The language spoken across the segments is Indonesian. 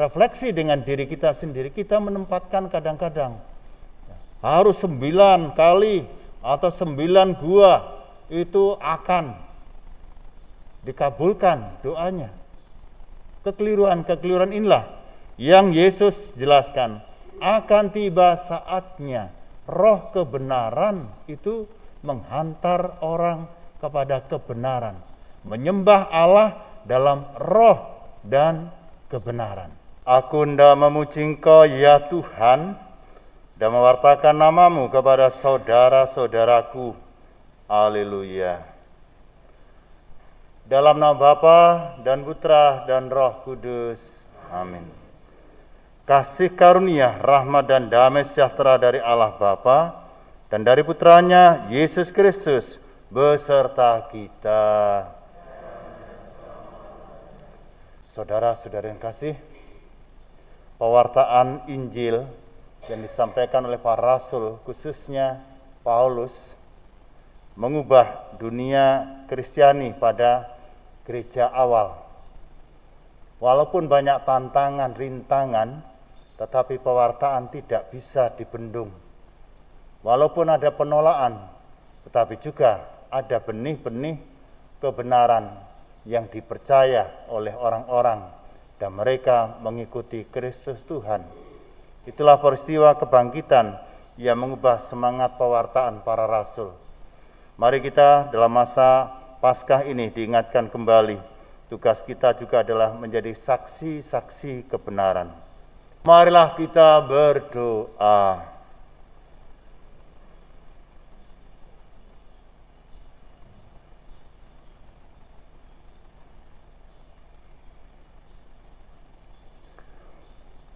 refleksi dengan diri kita sendiri, kita menempatkan kadang-kadang harus 9 kali atau 9 gua itu akan dikabulkan doanya. Kekeliruan inilah yang Yesus jelaskan. Akan tiba saatnya roh kebenaran itu menghantar orang kepada kebenaran, menyembah Allah dalam roh dan kebenaran. Aku hendak memuji Engkau ya Tuhan, dan mewartakan namamu kepada saudara-saudaraku. Haleluya. Dalam nama Bapa dan Putra dan Roh Kudus. Amin. Kasih karunia, rahmat dan damai sejahtera dari Allah Bapa dan dari Putranya Yesus Kristus beserta kita. Saudara-saudara yang kasih, pewartaan Injil yang disampaikan oleh para rasul, khususnya Paulus, mengubah dunia Kristiani pada gereja awal. Walaupun banyak tantangan, rintangan, tetapi pewartaan tidak bisa dibendung. Walaupun ada penolakan, tetapi juga ada benih-benih kebenaran yang dipercaya oleh orang-orang dan mereka mengikuti Kristus Tuhan. Itulah peristiwa kebangkitan yang mengubah semangat pewartaan para rasul. Mari kita dalam masa Paskah ini diingatkan kembali, tugas kita juga adalah menjadi saksi-saksi kebenaran. Marilah kita berdoa.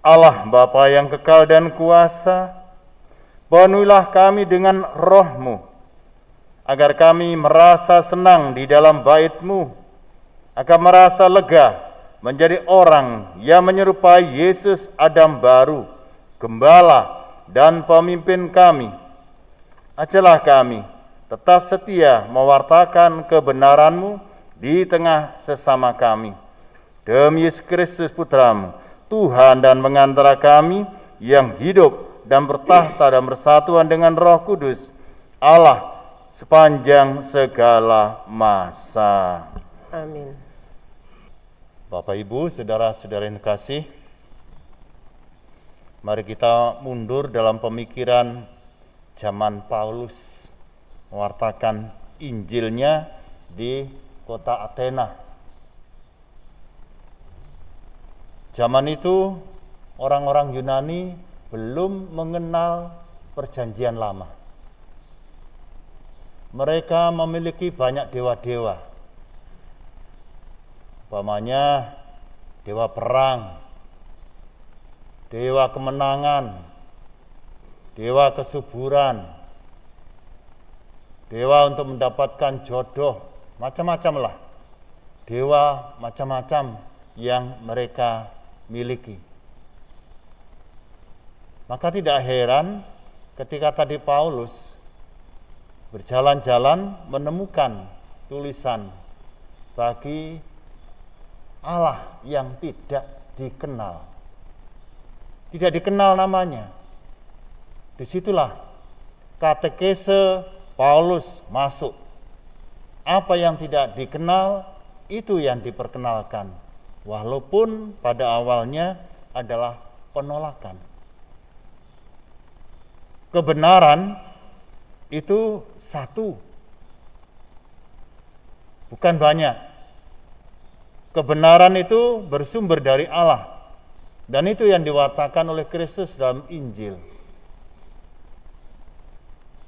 Allah Bapa yang kekal dan kuasa, penuhilah kami dengan roh-Mu, agar kami merasa senang di dalam bait-Mu, agar merasa lega menjadi orang yang menyerupai Yesus Adam baru, Gembala dan pemimpin kami. Ajarlah kami tetap setia mewartakan kebenaran-Mu di tengah sesama kami. Demi Yesus Kristus Putra-Mu, Tuhan dan pengantara kami yang hidup dan bertahta dan bersatuan dengan Roh Kudus, Allah sepanjang segala masa. Amin. Bapak, Ibu, saudara-saudara yang kasih, mari kita mundur dalam pemikiran zaman Paulus mewartakan Injilnya di kota Athena. Zaman itu orang-orang Yunani belum mengenal perjanjian lama. Mereka memiliki banyak dewa-dewa. Umpamanya dewa perang, dewa kemenangan, dewa kesuburan, dewa untuk mendapatkan jodoh, macam-macam lah. Dewa macam-macam yang mereka miliki. Maka tidak heran ketika tadi Paulus berjalan-jalan menemukan tulisan bagi Allah yang tidak dikenal. Tidak dikenal namanya. Disitulah katekese Paulus masuk. Apa yang tidak dikenal, itu yang diperkenalkan. Walaupun pada awalnya adalah penolakan. Kebenaran itu satu, bukan banyak. Kebenaran itu bersumber dari Allah, dan itu yang diwartakan oleh Kristus dalam Injil.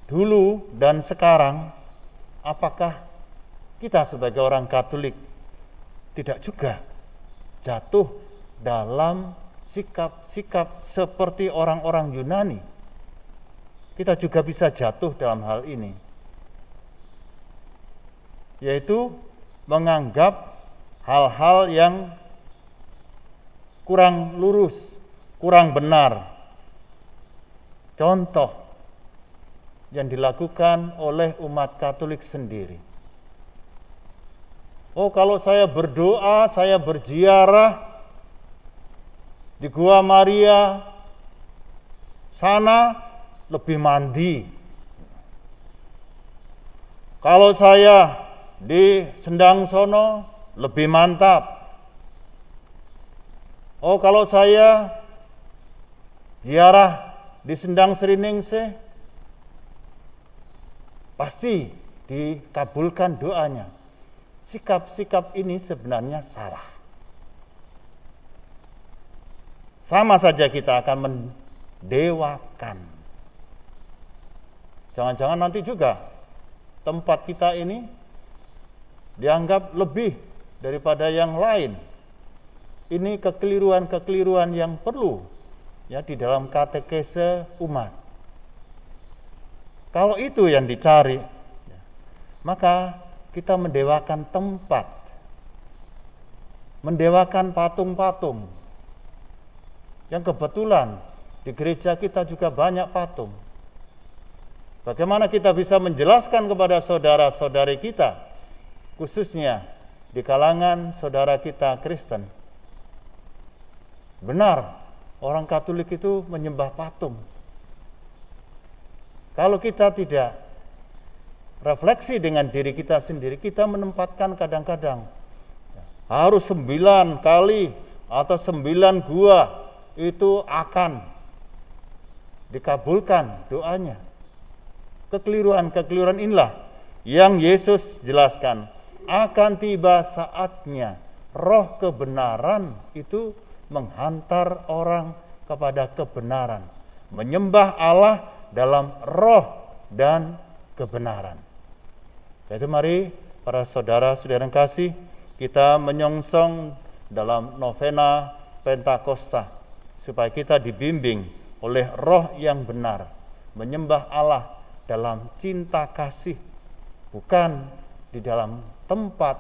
Dulu dan sekarang, apakah kita sebagai orang Katolik tidak juga jatuh dalam sikap-sikap seperti orang-orang Yunani? Kita juga bisa jatuh dalam hal ini, yaitu menganggap hal-hal yang kurang lurus, kurang benar. Contoh yang dilakukan oleh umat Katolik sendiri. Oh, kalau saya berdoa, saya berziarah, di Gua Maria sana lebih mandi. Kalau saya di Sendang sono lebih mantap. Oh, kalau saya ziarah di Sendang Sriningsih pasti dikabulkan doanya. Sikap-sikap ini sebenarnya salah. Sama saja kita akan mendewakan. Jangan-jangan nanti juga tempat kita ini dianggap lebih daripada yang lain. Ini kekeliruan-kekeliruan yang perlu ya di dalam katekese umat. Kalau itu yang dicari, maka kita mendewakan tempat, mendewakan patung-patung. Yang kebetulan di gereja kita juga banyak patung. Bagaimana kita bisa menjelaskan kepada saudara-saudari kita, khususnya di kalangan saudara kita Kristen, benar orang Katolik itu menyembah patung. Kalau kita tidak refleksi dengan diri kita sendiri, kita menempatkan kadang-kadang harus 9 kali atau 9 gua itu akan dikabulkan doanya. Kekeliruan-kekeliruan inilah yang Yesus jelaskan. Akan tiba saatnya roh kebenaran itu menghantar orang kepada kebenaran, menyembah Allah dalam roh dan kebenaran. Jadi mari para saudara-saudara yang kasih, kita menyongsong dalam novena Pentakosta supaya kita dibimbing oleh roh yang benar, menyembah Allah dalam cinta kasih, bukan di dalam tempat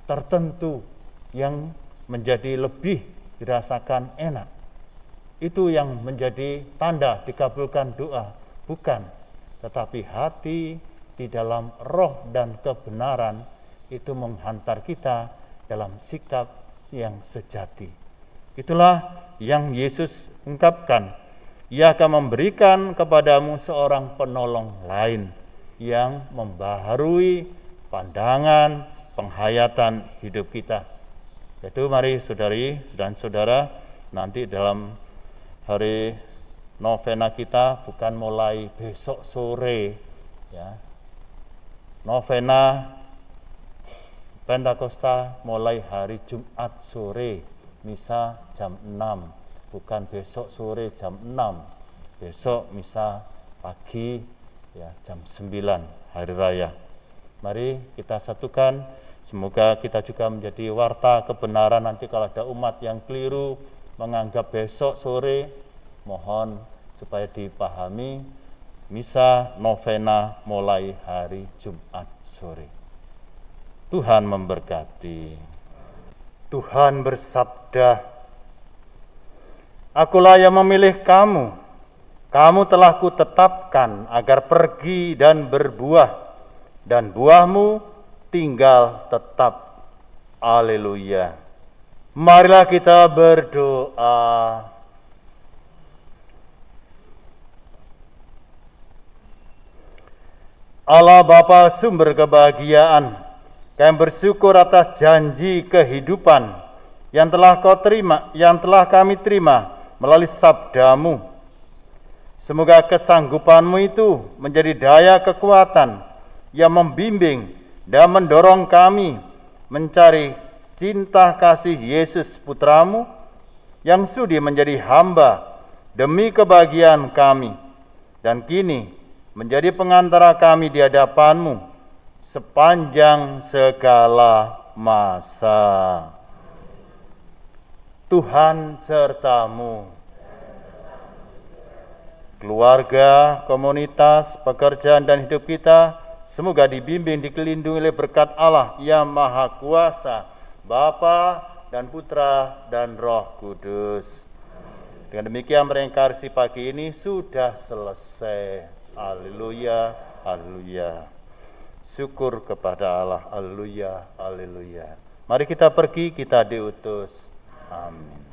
tertentu yang menjadi lebih dirasakan enak. Itu yang menjadi tanda dikabulkan doa, bukan, tetapi hati di dalam roh dan kebenaran itu menghantar kita dalam sikap yang sejati. Itulah yang Yesus ungkapkan. Ia akan memberikan kepadamu seorang penolong lain yang membaharui pandangan, penghayatan hidup kita. Itu mari saudari dan saudara, nanti dalam hari novena kita bukan mulai besok sore ya. Novena Pentakosta mulai hari Jumat sore, misa jam 6, bukan besok sore jam 6. Besok misa pagi ya jam 9 hari raya. Mari kita satukan, semoga kita juga menjadi warta kebenaran. Nanti kalau ada umat yang keliru menganggap besok sore, mohon supaya dipahami misa novena mulai hari Jumat sore. Tuhan memberkati. Tuhan bersabda, Akulah yang memilih kamu, kamu telah kutetapkan agar pergi dan berbuah, dan buahmu tinggal tetap. Haleluya. Marilah kita berdoa. Allah Bapa sumber kebahagiaan, kami bersyukur atas janji kehidupan yang telah Kau terima, yang telah kami terima melalui sabda-Mu. Semoga kesanggupan-Mu itu menjadi daya kekuatan yang membimbing dan mendorong kami mencari cinta kasih Yesus Putra-Mu yang sudi menjadi hamba demi kebahagiaan kami, dan kini menjadi pengantara kami di hadapan-Mu sepanjang segala masa. Tuhan sertamu. Keluarga, komunitas, pekerjaan dan hidup kita semoga dibimbing, dilindungi oleh berkat Allah yang Maha Kuasa, Bapa dan Putra dan Roh Kudus. Dengan demikian reinkarnasi pagi ini sudah selesai. Haleluya, haleluya. Syukur kepada Allah. Haleluya, haleluya. Mari kita pergi, kita diutus. Amin.